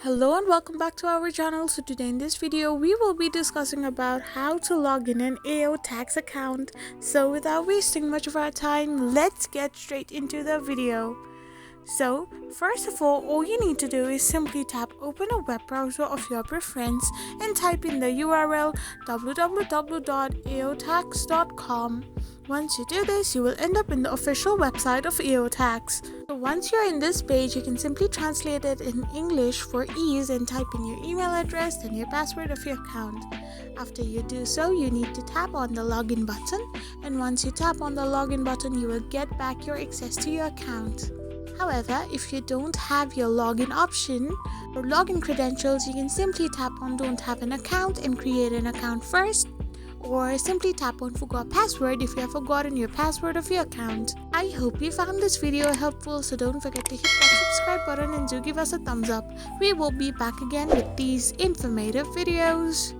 Hello and welcome back to our channel. So today in this video we will be discussing about how to log in an AO tax account. So without wasting much of our time, let's get straight into the video. So first of all you need to do is simply tap open a web browser of your preference and type in the URL www.aotax.com. Once you do this, you will end up in the official website of AO Tax. So once you're in this page, you can simply translate it in English for ease and type in your email address and your password of your account. After you do so, you need to tap on the login button, and once you tap on the login button, you will get back your access to your account. However, if you don't have your login option or login credentials, you can simply tap on don't have an account and create an account first, or simply tap on forgot password if you have forgotten your password of your account. I hope you found this video helpful, so don't forget to hit that subscribe button and do give us a thumbs up. We will be back again with these informative videos.